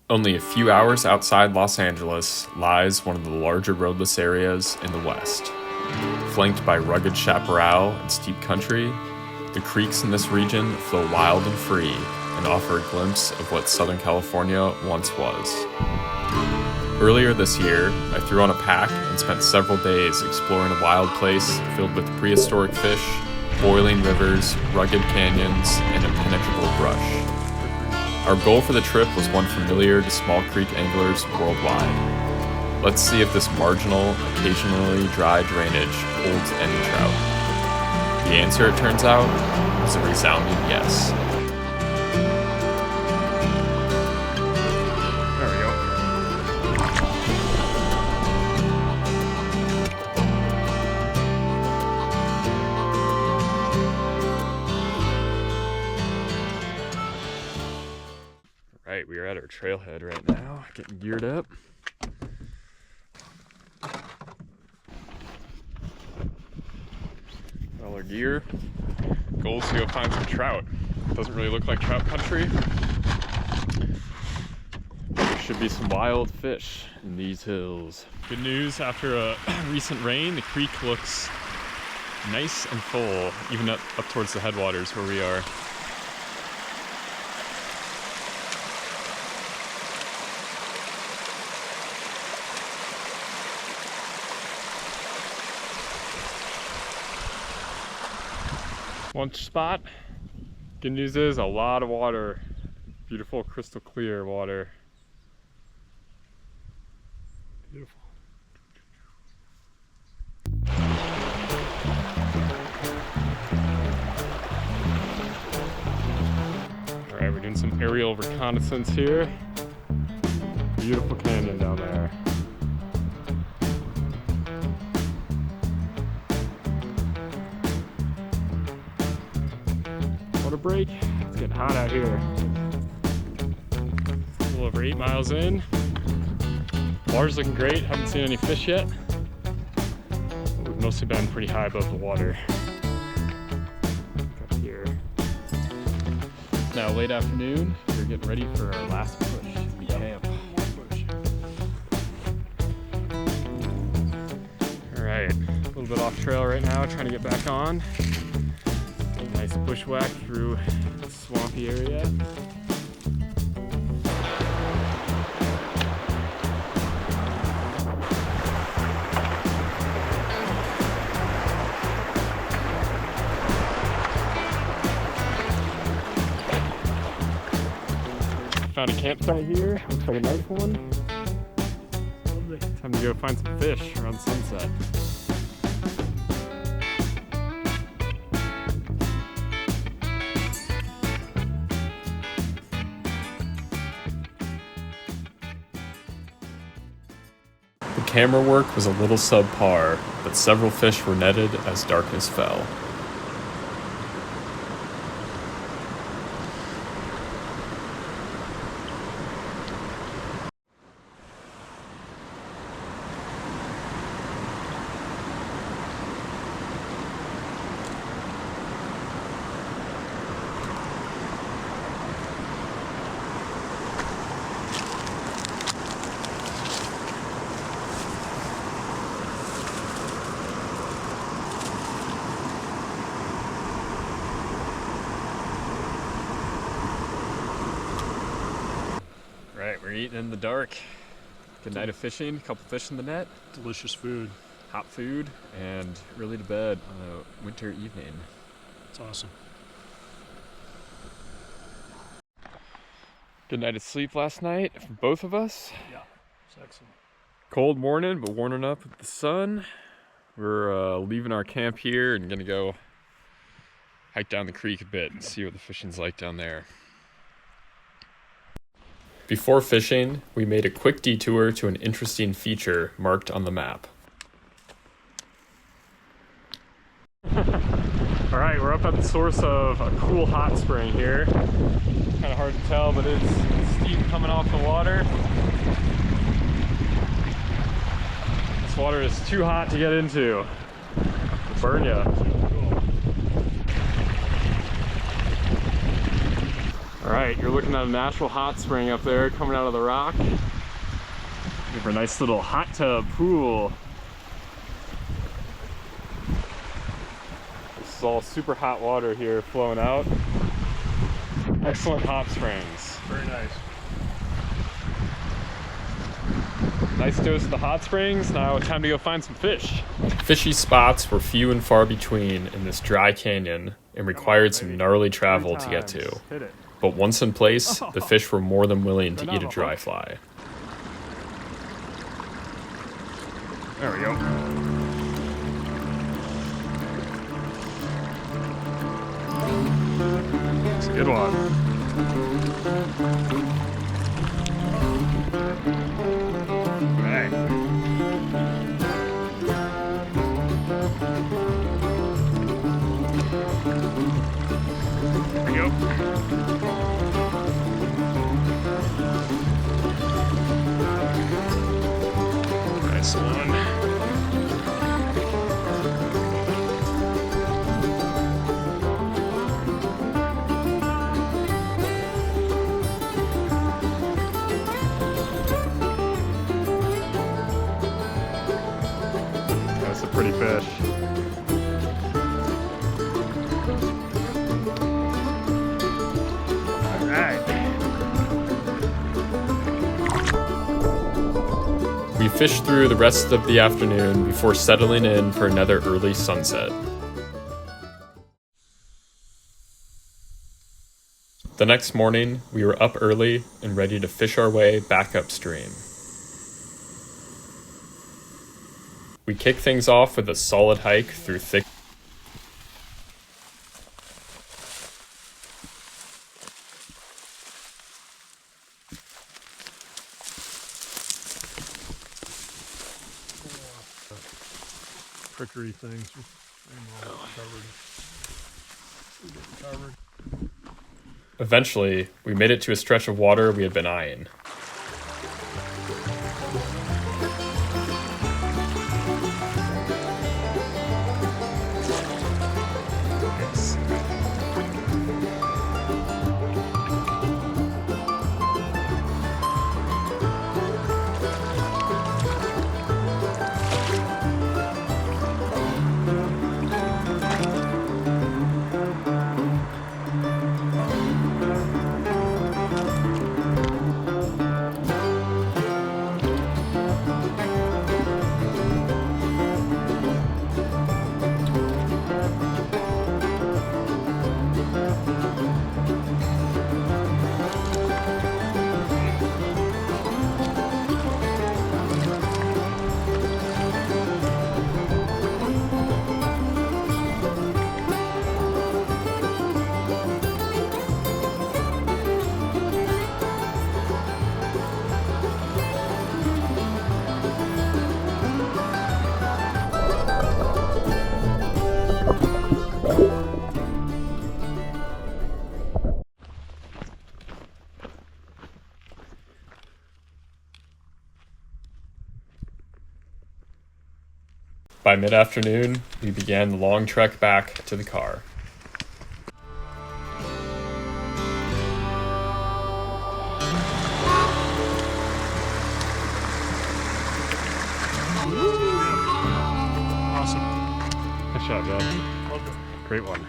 Only a few hours outside Los Angeles lies one of the larger roadless areas in the West. Flanked by rugged chaparral and steep country, the creeks in this region flow wild and free and offer a glimpse of what Southern California once was. Earlier this year, I threw on a pack and spent several days exploring a wild place filled with prehistoric fish, boiling rivers, rugged canyons, and impenetrable brush. Our goal for the trip was one familiar to small creek anglers worldwide. Let's see if this marginal, occasionally dry drainage holds any trout. The answer, it turns out, is a resounding yes. There we go. Right, we are at our trailhead right now, getting geared up. All our gear. Goal is to go find some trout. Doesn't really look like trout country. There should be some wild fish in these hills. Good news, after a recent rain, the creek looks nice and full, even up towards the headwaters where we are. One spot. Good news is a lot of water. Beautiful crystal clear water. Beautiful. All right, we're doing some aerial reconnaissance here. Beautiful canyon down there. What a break. It's getting hot out here. A little over 8 miles in. Water's looking great. Haven't seen any fish yet. We've mostly been pretty high above the water. Up here. Now late afternoon. We're getting ready for our last push in camp. Alright, a little bit off trail right now, trying to get back on. Nice bushwhack through the swampy area. Found a campsite here. Looks like a nice one. Time to go find some fish around sunset. The camera work was a little subpar, but several fish were netted as darkness fell. Right, we're eating in the dark. Good night of fishing, a couple fish in the net. Delicious food. Hot food, and early to bed on a winter evening. It's awesome. Good night of sleep last night for both of us. Yeah, it's excellent. Cold morning, but warming up with the sun. We're leaving our camp here and gonna go hike down the creek a bit and see what the fishing's like down there. Before fishing, we made a quick detour to an interesting feature marked on the map. All right, we're up at the source of a cool hot spring here. Kind of hard to tell, but it's steam coming off the water. This water is too hot to get into. It'll burn you. All right, you're looking at a natural hot spring up there coming out of the rock. We have a nice little hot tub pool. This is all super hot water here flowing out. Excellent hot springs. Very nice. Nice dose of the hot springs. Now time to go find some fish. Fishy spots were few and far between in this dry canyon and required some gnarly travel to get to. Hit it. But once in place, the fish were more than willing to eat a dry fly. There we go. It's a good one. Right. There we go. Nice one. That's a pretty fish. All right. We fished through the rest of the afternoon before settling in for another early sunset. The next morning, we were up early and ready to fish our way back upstream. We kicked things off with a solid hike through thick Trickery things. I'm all covered. Eventually, we made it to a stretch of water we had been eyeing. By mid-afternoon, we began the long trek back to the car. Awesome. Nice shot, John. Loved it. Great one.